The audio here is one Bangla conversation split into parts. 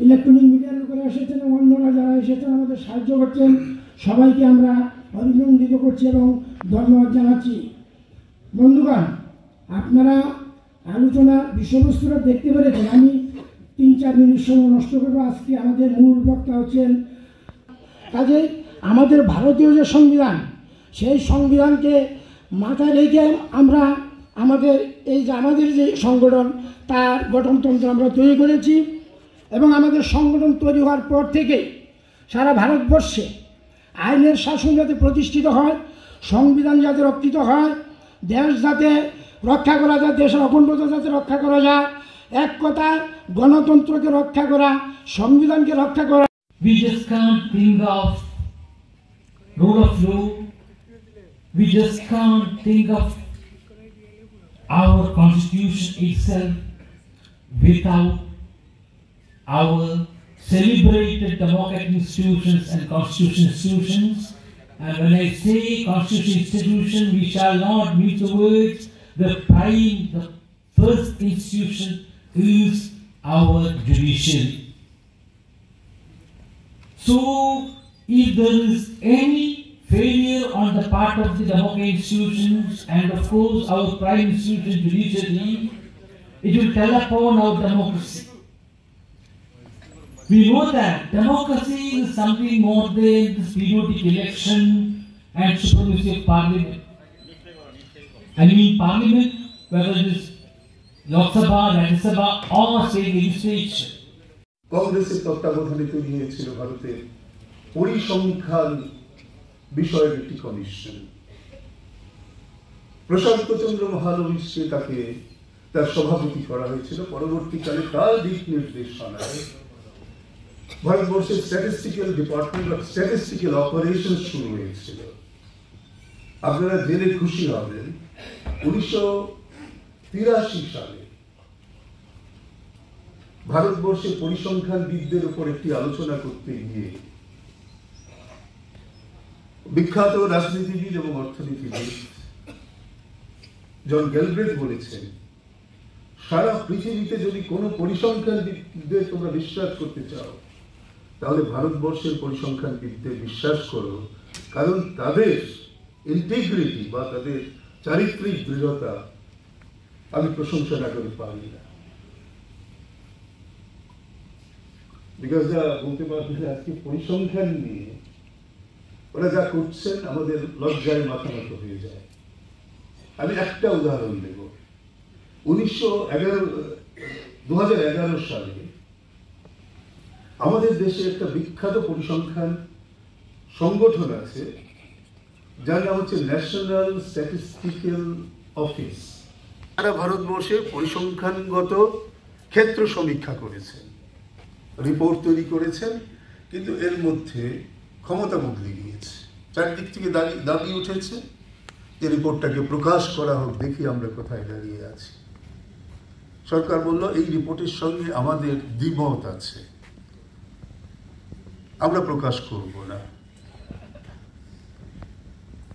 ইলেকট্রনিক মিডিয়ার লোকেরা এসেছেন, অন্যরা যারা এসেছেন আমাদের সাহায্য করছেন, সবাইকে আমরা অভিনন্দিত করছি এবং ধন্যবাদ জানাচ্ছি। বন্ধুগণ, আপনারা আলোচনা বিষয়বস্তুটা দেখতে পেরেছেন। আমি 3-4 মিনিট সময় নষ্ট করবো। আজকে আমাদের মূল বক্তা হচ্ছেন, কাজে আমাদের ভারতীয় যে সংবিধান, সেই সংবিধানকে মাথায় রেখে আমরা আমাদের যে সংগঠন, তার গঠনতন্ত্র আমরা তৈরি করেছি এবং আমাদের সংগঠন তৈরি হওয়ার পর থেকে সারা ভারতবর্ষে আইনের শাসন যাতে প্রতিষ্ঠিত হয়, সংবিধান যাতে রক্ষিত হয়, দেশ যাতে রক্ষা করা যায়, দেশের অখণ্ডতা যাতে রক্ষা করা যায়, এক কথা গণতন্ত্রকে রক্ষা করা, সংবিধানকে রক্ষা করা। We just can't think of rule of law. We just can't think of our constitution itself without our celebrated democratic institutions and constitutional institutions. And when I say constitutional institution, we shall not miss the words. The first institution is our judiciary. So, if there is any failure on the part of the democratic institutions and of course our prime institution, judiciary, it will tell upon our democracy. We know that democracy is something more than this periodic election and supremacy of parliament. I mean parliament, whether it is Lok Sabha, Rajya Sabha or state legislature. কংগ্রেসের তত্ত্বাবধানে তৈরি হয়েছিল ভারতের পরিসংখ্যান বিষয়ের একটি কমিশন। প্রশান্ত চন্দ্র মহালবিশকে তাকে তার সভাপতি করা হয়েছিল। পরবর্তীকালে তার দিক নির্দেশনায় ভারতবর্ষের statistical department of statistical operation শুরু হয়েছিল। আপনারা জেনে খুশি হবেন 1983 সালে ভারতবর্ষের পরিসংখ্যানবিদদের উপর একটি আলোচনা করতে গিয়ে বিখ্যাত রাজনীতিবিদ এবং অর্থনীতিবিদ জন গ্যালব্রেথ বলেছেন, সারা পৃথিবীতে যদি কোনো পরিসংখ্যানবিদদের তোমরা বিশ্বাস করতে চাও, তাহলে ভারতবর্ষের পরিসংখ্যানবিদদের বিশ্বাস করো, কারণ তাদের ইন্টিগ্রিটি বা তাদের চারিত্রিক দৃঢ়তা আমি প্রশংসা না করে পারি না। বিকজ বলতে পারবেন আজকে পরিসংখ্যান নিয়ে ওরা যা করছেন আমাদের লজ্জায় মাথা নত হয়ে যায়। আমি একটা উদাহরণ দেব। 2011 সালে আমাদের দেশে একটা বিখ্যাত পরিসংখ্যান সংগঠন আছে যার নাম হচ্ছে ন্যাশনাল স্ট্যাটিস্টিক্যাল অফিস। তারা ভারতবর্ষের পরিসংখ্যানগত ক্ষেত্র সমীক্ষা করেছেন, রিপোর্ট তৈরি করেছেন, কিন্তু এর মধ্যে ক্ষমতা বদলে গিয়েছে। চারদিক থেকে দাবি উঠেছে যে রিপোর্টটাকে প্রকাশ করা হোক, দেখি আমরা কোথায় দাঁড়িয়ে আছি। সরকার বলল এই রিপোর্টের সঙ্গে আমাদের দ্বিমত আছে, আমরা প্রকাশ করব না।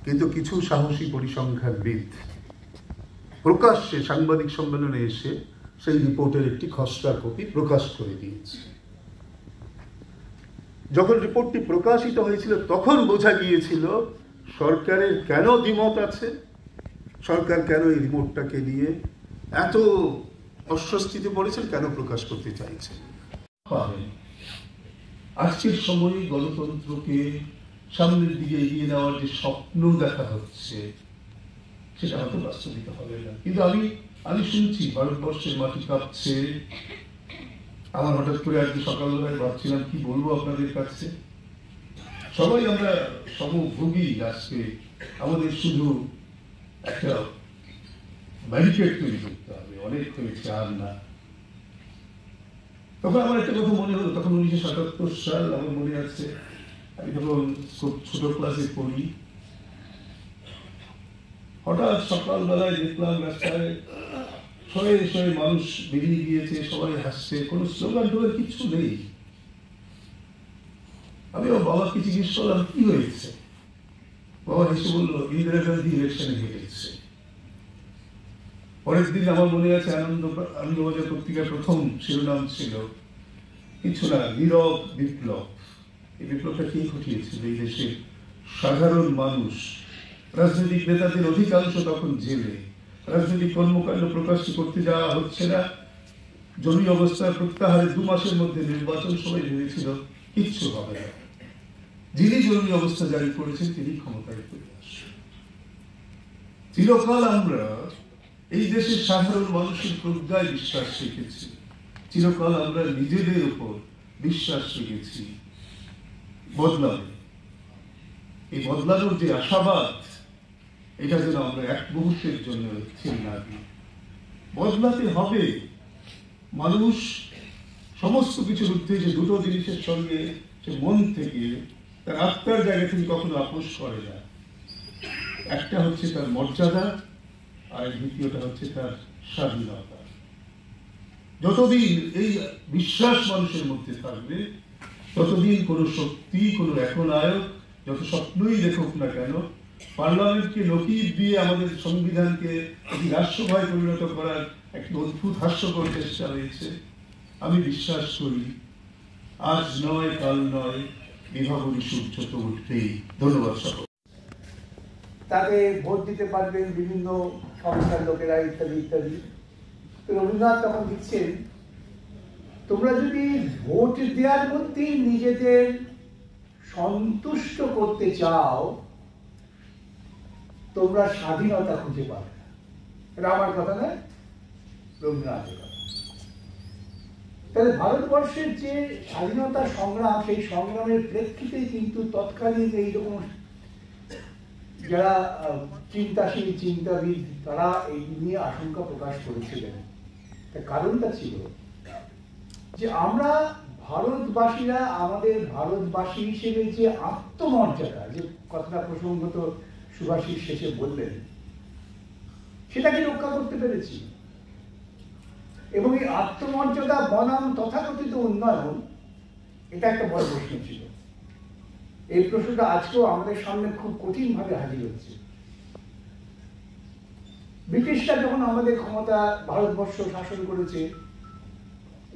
কিন্তু কিছু সাহসী পরিসংখ্যানবিদ প্রকাশ্যে সাংবাদিক সম্মেলনে এসে সেই রিপোর্টের একটি খসড়া কপি প্রকাশ করে দিয়েছে। যখন রিপোর্টটি প্রকাশিত হয়েছিল তখন বোঝা গিয়েছিল সরকারের কেন দ্বিমত আছে, সরকার কেন এই রিপোর্টটাকে নিয়ে এত অস্বস্তিতে পড়েছেন, কেন প্রকাশ করতে চাইছেন। আজকের সময়ে গণতন্ত্রকে সামনের দিকে এগিয়ে নেওয়ার যে স্বপ্ন দেখা হচ্ছে সেটা হয়তো বাস্তবিত হবে না। কিন্তু আমি শুনছি ভারতবর্ষের মাটি কাঁপছে। আমার হঠাৎ করে আজকে সকালবেলায় ভাবছিলাম কি বলবো আপনাদের কাছে। সবাই আমরা সমভোগী। আজকে আমাদের শুধু একটা ব্যারিকেড তৈরি করতে হবে, অনেক হয়েছে আর না। তখন আমার একটা কথা মনে হলো, তখন 1977 সাল আমার মনে আছে, আমি যখন ছোট ক্লাসে পড়ি, হঠাৎ সকালবেলায় দেখলাম রাস্তায় শয়ে শয়ে মানুষ বেরিয়ে গিয়েছে, সবাই হাসছে, কোনো স্লোগান টোগান কিছু নেই। আমি আমার বাবাকে জিজ্ঞেস করলাম কি হয়েছে। বাবা হেসে বললো ইন্দিরা গান্ধী ইলেকশনে হেরেছে। পরের দিন আমার মনে আছে আনন্দবাজার পত্রিকার প্রথম শিরোনাম ছিল কিছু না, নীরব বিপ্লব। এই বিপ্লবটা কে ঘটিয়েছিল? এই দেশের সাধারণ মানুষ। রাজনৈতিক নেতাদের অধিকাংশ তখন জেলে, রাজনৈতিক কর্মকাণ্ড প্রকাশ করতে যাওয়া হচ্ছে না, জরুরি অবস্থার প্রত্যাহারে 2 মাসের মধ্যে নির্বাচন, সবাই ভেবেছিল কিচ্ছু হবে না। যিনি জরুরি অবস্থা জারি করেছেন তিনি ক্ষমতায় ফিরে আসেন। চিরকাল আমরা এই দেশের সাধারণ মানুষের প্রজ্ঞায় বিশ্বাস রেখেছি, চিরকাল আমরা নিজেদের উপর বিশ্বাস রেখেছি বদলাবে। এই বদলানোর যে আশাবাদ, এটা যেন আমরা এক মুহূর্তের জন্য ছেড়ে না দিই। বদলাতে হবে। মানুষ সমস্ত কিছুর উদ্দেশ্যে দুটো জিনিসের সঙ্গে সে মন থেকে, তার আত্মার জায়গা থেকে কখনো আপোষ করে না। একটা হচ্ছে তার মর্যাদা, আর দ্বিতীয়টা হচ্ছে তার স্বাধীনতা। যতদিন এই বিশ্বাস মানুষের মধ্যে থাকবে, ততদিন কোনো শক্তি, কোনো একনায়ক যত স্বপ্নই দেখুক না কেন, পার্লামেন্টকে নকিব দিয়ে আমাদের সংবিধানকে একটি রাষ্ট্রভায় পরিণত করার একটি অদ্ভুত হাস্যকর চেষ্টা হয়েছে। আমি বিশ্বাস করি আজ নয় কাল নয়, বিভাবনী সূর্য তো উঠবেই। ধন্যবাদ সকল। তাকে ভোট দিতে পারবেন বিভিন্ন সংস্থার লোকেরা, ইত্যাদি ইত্যাদি। তো রবীন্দ্রনাথ তখন দিচ্ছেন, তোমরা যদি ভোট দেওয়ার মধ্যেই নিজেদের সন্তুষ্ট করতে চাও, তোমরা স্বাধীনতা খুঁজে পাবে না। এটা আমার কথা নয়, রবীন্দ্রনাথের কথা। তাহলে ভারতবর্ষের যে স্বাধীনতা সংগ্রাম, সেই সংগ্রামের প্রেক্ষিতেই কিন্তু তৎকালীন এইরকম যারা চিন্তাশীল, চিন্তাবিদ, তারা এই নিয়ে আশঙ্কা প্রকাশ করেছিলেন। তার কারণটা ছিল যে আমরা ভারতবাসীরা আমাদের ভারতবাসী হিসেবে যে আত্মমর্যাদা, যে কথাটা প্রসঙ্গত সুভাষিস শেষে বললেন, সেটাকে রক্ষা করতে পেরেছি। এবং এই আত্মমর্যাদা বনাম তথাকথিত উন্নয়ন, এটা একটা বড় প্রশ্ন ছিল। এই প্রশ্নটা আজকেও আমাদের সামনে খুব কঠিন ভাবে হাজির হচ্ছে। ব্রিটিশরা যখন আমাদের ক্ষমতা, ভারতবর্ষ শাসন করেছে,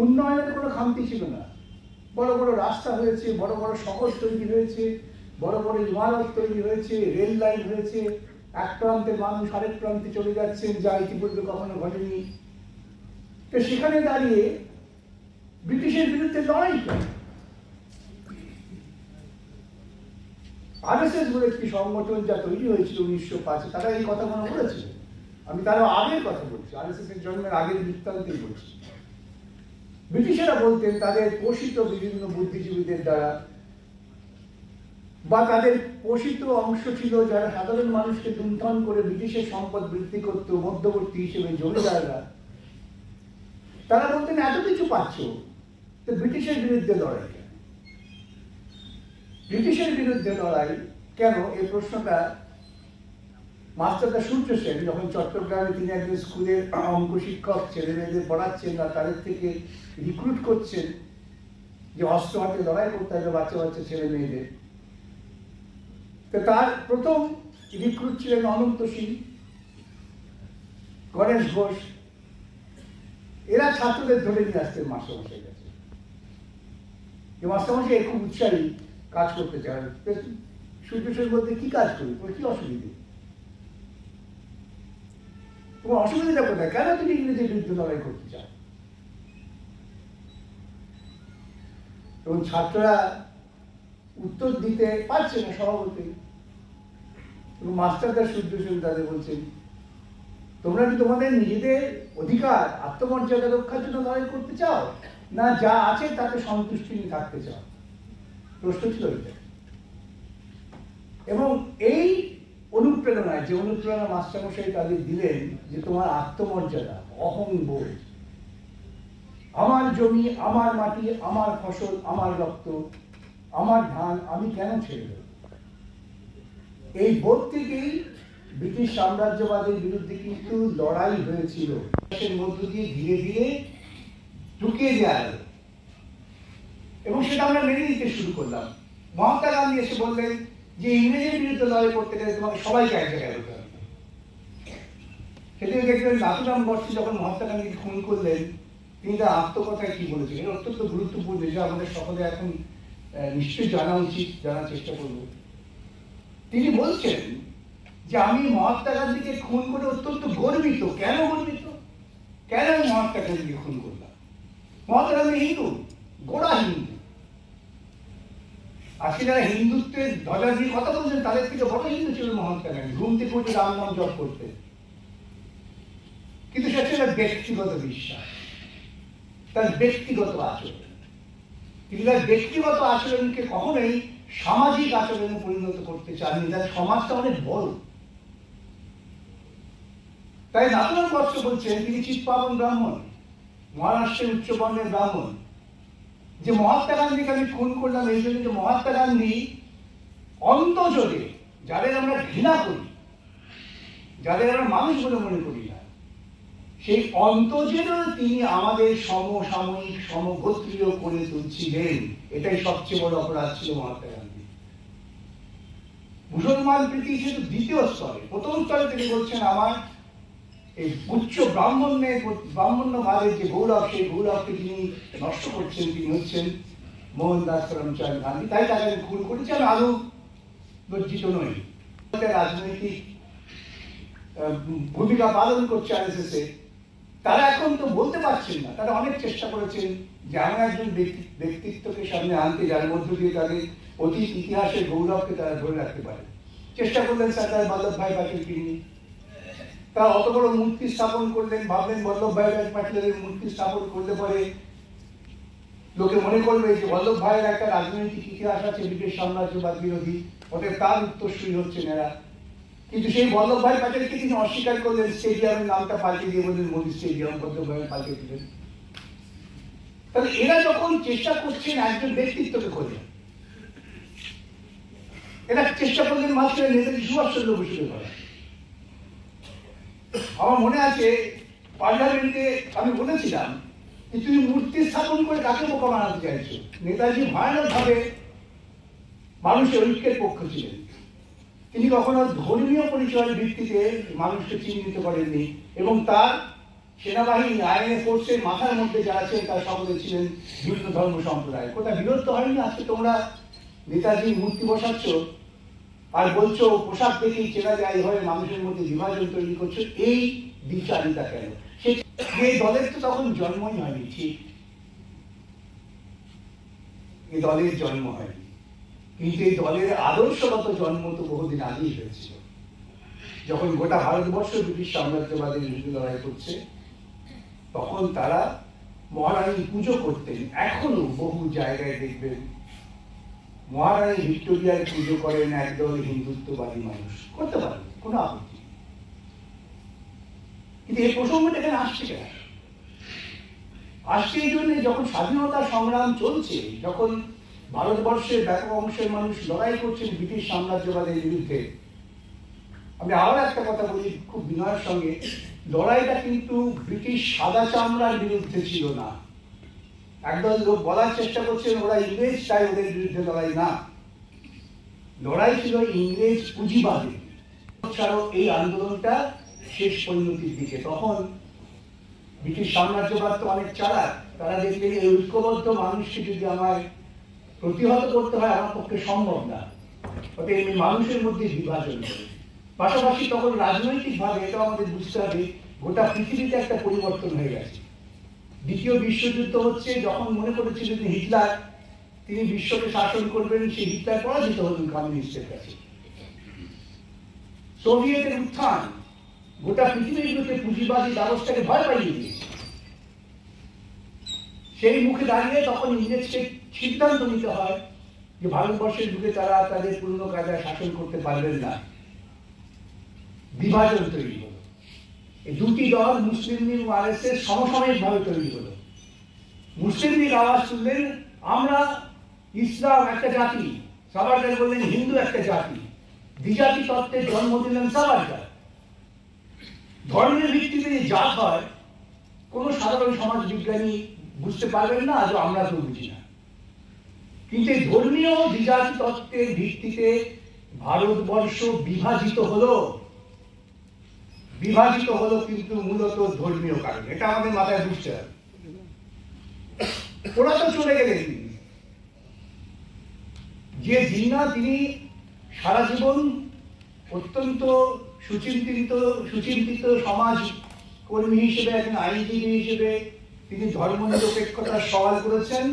উন্নয়নের কোনো খামতি ছিল না। বড় বড় রাস্তা হয়েছে, বড় বড় শহর তৈরি হয়েছে, বড় বড় ইমারত তৈরি হয়েছে, রেল লাইন হয়েছে, এক প্রান্তের মানুষ আরেক প্রান্তে চলে যাচ্ছেন, যা ইতিপূর্বে কখনো ঘটেনি। তো সেখানে দাঁড়িয়ে ব্রিটিশের বিরুদ্ধে লড়াই করে আরএসএস বলে একটি সংগঠন যা তৈরি হয়েছিল 1905, তারা এই কথা মনে বলেছিল। আমি তারও আগের কথা বলছি, আরএসএস এর জন্মের আগের বৃত্তান্তই বলছি। ব্রিটিশেরা বলতেন তাদের পোষিত বিভিন্ন বুদ্ধিজীবীদের দ্বারা, বা তাদের পোষিত অংশ ছিল যারা সাধারণ মানুষকে লুণ্ঠন করে ব্রিটিশের সম্পদ বৃদ্ধি করত, মধ্যবর্তী হিসেবে জমিদাররা, তারা বলতেন এত কিছু পাচ্ছ, তো ব্রিটিশের বিরুদ্ধে লড়াই কেন? ব্রিটিশের বিরুদ্ধে লড়াই কেন, এই প্রশ্নটা মাস্টারদা সূর্য সেন যখন চট্টগ্রামে তিনি একজন স্কুলের অঙ্ক শিক্ষক, ছেলে মেয়েদের পড়াচ্ছেন না, তাদের থেকে রিক্রুট করছেন যে অস্ত্র হাতে লড়াই করতে হবে বাচ্চা বাচ্চা ছেলে মেয়েদের। তো তার প্রথম রিক্রুট ছিলেন অনন্ত সিং, গণেশ ঘোষ। এরা ছাত্রদের ধরে নিয়ে আসতেন মাস্টারমশাই কাছে, যে মাস্টারমশাই খুব উৎসাহী, কাজ করতে চায়। সূর্য সেন বলতে কি কাজ করি, তোমার কি অসুবিধে, তোমার অসুবিধাটা কোথায়, কেন তুমি ইংরেজের বিরুদ্ধে লড়াই করতে চাও? এবং ছাত্ররা উত্তর দিতে পারছে না স্বভাবতই। এবং মাস্টারদা সূর্য সেন তাদের বলছেন, তোমরা কি তোমাদের নিজেদের অধিকার, আত্মমর্যাদা রক্ষার জন্য লড়াই করতে চাও, না যা আছে তাতে সন্তুষ্টি নিয়ে থাকতে চাও? প্রশ্ন ছিল এটা। এবং এই অনুপ্রেরণায়, যে অনুপ্রেরণা মাস্টারমশাই তাদের দিলেন, যে তোমার আত্মমর্যাদা, অহংবোধ, আমার জমি, আমার মাটি, আমার ফসল, আমার রক্ত, আমার ধান, আমি কেন ছেড়ে দেব? এই বোধ থেকেই ব্রিটিশ সাম্রাজ্যবাদের বিরুদ্ধে কিন্তু লড়াই হয়েছিল। এর মধ্য দিয়ে ধীরে ধীরে ঢুকিয়ে দেওয়া হলো এবং সেটা আমরা মেনে নিতে শুরু করলাম। মহাত্মা গান্ধী এসে বললেন যে ইংরেজের বিরুদ্ধে লড়াই করতে গেলে তোমাকে সবাইকে এক জায়গায় হতে হবে। সেদিকে দেখলেন নাথুরাম গডসে যখন মহাত্মা গান্ধীকে খুন করলেন, তিনি তার আত্মকথায় কি বলেছেন, এটা অত্যন্ত গুরুত্বপূর্ণ, যেটা আমাদের সকলে এখন নিশ্চয়ই জানা উচিত, জানার চেষ্টা করব। তিনি বলছেন যে আমি মহাত্মা গান্ধীকে খুন করে অত্যন্ত গর্বিত। কেন গর্বিত? কেন আমি মহাত্মা গান্ধীকে খুন করলাম? মহাত্মা গান্ধী হিন্দু, গোড়া হিন্দু। আজকে যারা হিন্দুত্বের ধ্বজা দিয়ে কথা বলছেন তাদের থেকে বড় হিন্দু ছিল মহাত্মা গান্ধী। ঘুম থেকে উঠে রাম নাম জপ করতেন, কিন্তু সেটা ছিল ব্যক্তিগত বিশ্বাস, তার ব্যক্তিগত আচরণ। তিনি তার ব্যক্তিগত আচরণকে কখনোই সামাজিক আচরণে পরিণত করতে চাননি। তার সমাজটা অনেক বড়। তাই নাথুরাম গডসে বলছেন, তিনি চিৎপাবন ব্রাহ্মণ, মহারাষ্ট্রের উচ্চবর্ণের ব্রাহ্মণ, যে মহাত্মা গান্ধীকে আমি খুন করলাম এই জন্য যে মহাত্মা গান্ধী অন্তর্জোরে যাদের আমরা ঘৃণা করি, যাদের আমরা মানুষ বলে মনে করি না, সেই অন্তর্জোরেও তিনি আমাদের সমসাময়িক সমগোত্রীয় করে তুলছিলেন। এটাই সবচেয়ে বড় অপরাধ ছিল মহাত্মা গান্ধী। মুসলমান প্রীতি সেতু দ্বিতীয় স্তরে। প্রথম স্তরে তিনি বলছেন আমার এই উচ্চ ব্রাহ্মণ্যবাদের যে গৌরব, সেই গৌরবকে তিনি নষ্ট করছেন। তিনি হচ্ছেন মোহনদাস করমচাঁদ গান্ধী, তাই তাকে খুন করেছেন। আরো লজ্জিত নই, রাজনৈতিক ভূমিকা পালন করছে আরএসএস এ। তারা এখন তো বলতে পারছেন না। তারা অনেক চেষ্টা করেছেন যে এমন একজন ব্যক্তিত্বকে সামনে আনতে যার মধ্য দিয়ে তাদের অতীত ইতিহাসের গৌরবকে তারা ধরে রাখতে পারে। চেষ্টা করলেন সরদার বল্লভভাই প্যাটেলকে নিয়ে। তারা অত বড় মূর্তি স্থাপন করলেন, ভাবলেন বল্লভভাই প্যাটেলের মূর্তি স্থাপন করলে পরে লোকে মনে করবে যে বল্লভভাইয়ের একটা রাজনৈতিক ইতিহাস আছে, ব্রিটিশ সাম্রাজ্যবাদ বিরোধী, ওদের তার উত্তরসূরি হচ্ছেন এরা। কিন্তু সেই বল্লভভাই প্যাটেলকে তিনি অস্বীকার করলেন, স্টেডিয়ামের নামটা পাল্টে দিয়ে বললেন মোদী স্টেডিয়াম, বল্লভভাই পাল্টে দিলেন। তাহলে এরা যখন চেষ্টা করছেন একজন ব্যক্তিত্বকে খোঁজা, এরা চেষ্টা করলেন মাত্র নেতাজি সুভাষচন্দ্র বসুকে করা। আমার মনে আছে পার্লামেন্টে আমি বলেছিলাম যে তুমি মূর্তি স্থাপন করে কাকে বোকা বানাতে চাইছো? নেতাজি ভয়ানক ভাবে মানুষের ঐক্যের পক্ষ ছিলেন। তিনি কখনো ধর্মীয় পরিচয়ের ভিত্তিতে মানুষকে চিহ্নিত করেননি, এবং তার সেনাবাহিনী আইএনএ ফোর্সের মাথার মধ্যে যারা ছিলেন তারা সকলে ছিলেন বিভিন্ন ধর্ম সম্প্রদায়। কোথায় বিরক্ত হয়নি? আজকে তোমরা নেতাজির মূর্তি বসাচ্ছ আর বলছো পোশাক দেখেই চেনা যায়, হয় মানুষের মধ্যে বিভাজন তৈরি করছো। এই বিচারিতা কেন? এই দলের তো তখন জন্মই হয়নি। ঠিক, এই দলের জন্ম হয়নি, কিন্তু এই দলের আদর্শগত জন্ম তো বহুদিন আগেই হয়েছিল। যখন গোটা ভারতবর্ষ ব্রিটিশ সাম্রাজ্যবাদের বিরুদ্ধে লড়াই করছে, তখন তারা মহারানী পুজো করতেন। এখনো বহু জায়গায় দেখবেন মহারানী ভিক্টোরিয়ার পুজো করেন একদল হিন্দুত্ববাদী মানুষ। করতে পারেন, কোনো আপত্তি, কিন্তু এই প্রসঙ্গটা এখানে আসছে কেন? আসছে এই জন্য যখন স্বাধীনতা সংগ্রাম চলছে, যখন ভারতবর্ষের ব্যাপক অংশের মানুষ লড়াই করছেন ব্রিটিশ সাম্রাজ্যবাদের বিরুদ্ধে। আমি আবার একটা কথা বলি খুব বিনয়ের সঙ্গে, লড়াইটা কিন্তু ব্রিটিশ সাদা চামড়ার বিরুদ্ধে ছিল না। একদল লোক বলার চেষ্টা করছেন ওরা ইংরেজ চাই, ওদের বিরুদ্ধে লড়াই না। লড়াই ছিল ইংরেজ পুঁজিবাদী। ছাড়াও এই আন্দোলনটা শেষ পরিণতির দিকে। তখন ব্রিটিশ সাম্রাজ্যবাদ তো অনেক চালাক, তারা দেখলেন এই ঐক্যবদ্ধ মানুষকে যদি আমায় প্রতিহত করতে হয় আমার পক্ষে সম্ভব না, ওতে এই মানুষের মধ্যে বিভাজন করে। পাশাপাশি তখন রাজনৈতিকভাবে এটা আমাদের বুঝতে হবে গোটা পৃথিবীতে একটা পরিবর্তন হয়ে গেছে। দ্বিতীয় বিশ্বযুদ্ধ হচ্ছে, যখন মনে করেছিলেন হিটলার তিনি বিশ্বকে শাসন করবেন, সেই হিটলার পরাজিত হলেন কমিউনিস্টের কাছে। সোভিয়েতের উত্থান গোটা পৃথিবীর পুঁজিবাদী ব্যবস্থাকে ভয় পাইয়ে দিয়েছে। সেই মুখে দাঁড়িয়ে তখন ইংরেজকে সিদ্ধান্ত নিতে হয় যে ভারতবর্ষের যুগে তারা তাদের পুরনো কায়দায় শাসন করতে পারবেন না। বিভাজন তৈরি হলো। এই দুটি দল মুসলিম লীগ ও আরএসএস সমসাময়িক ভাবে তৈরি হলো। মুসলিম লীগ আওয়াজ তুললেন আমরা ইসলাম একটা জাতি, সাভারকার বললেন হিন্দু একটা জাতি, দ্বিজাতি তত্ত্বের জন্ম দিলেন সাভারকার। ধর্মের ভিত্তিতে যে জাত হয় কোনো সাধারণ সমাজ বিজ্ঞানী বুঝতে পারবেন না, আজও আমরা তো বুঝি না। কিন্তু এই ধর্মীয় দ্বিজাতি তত্ত্বের ভিত্তিতে ভারতবর্ষ বিভাজিত হলো। বিভাজিত হলো কিন্তু মূলত ধর্মীয় কারণে। এটা আমাদের মাথায় বুঝতে হবে। ওরা তো চলে গেলেন, যে তিনি সারা জীবন অত্যন্ত সুচিন্তিত সমাজ কর্মী হিসেবে, একজন আইনজীবী হিসেবে তিনি ধর্মনিরপেক্ষতার সওয়াল করেছেন।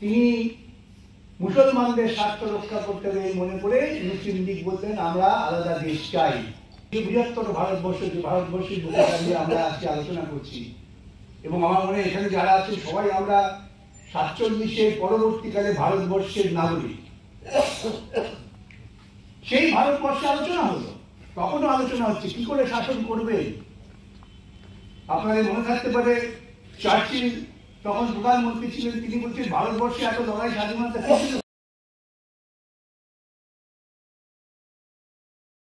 তিনি মুসলমানদের স্বার্থ রক্ষা করতে হবে মনে করে মুসলিম লীগ বললেন আমরা আলাদা দেশ চাই। এই বৃহত্তর ভারতবর্ষের বুকে দাঁড়িয়ে আমরা আজকে আলোচনা করছি, এবং আমার মনে হয় এখানে যারা আছে সবাই আমরা 47-এর পরবর্তীকালে ভারতবর্ষের নাগরিক। সেই ভারতবর্ষে আলোচনা হলো, তখনও আলোচনা হচ্ছে কি করে শাসন করবে। আপনাদের মনে থাকতে পারে চার্চিল তখন প্রধানমন্ত্রী ছিলেন, তিনি বলছেন ভারতবর্ষে এত লড়াই স্বাধীনতা ছিল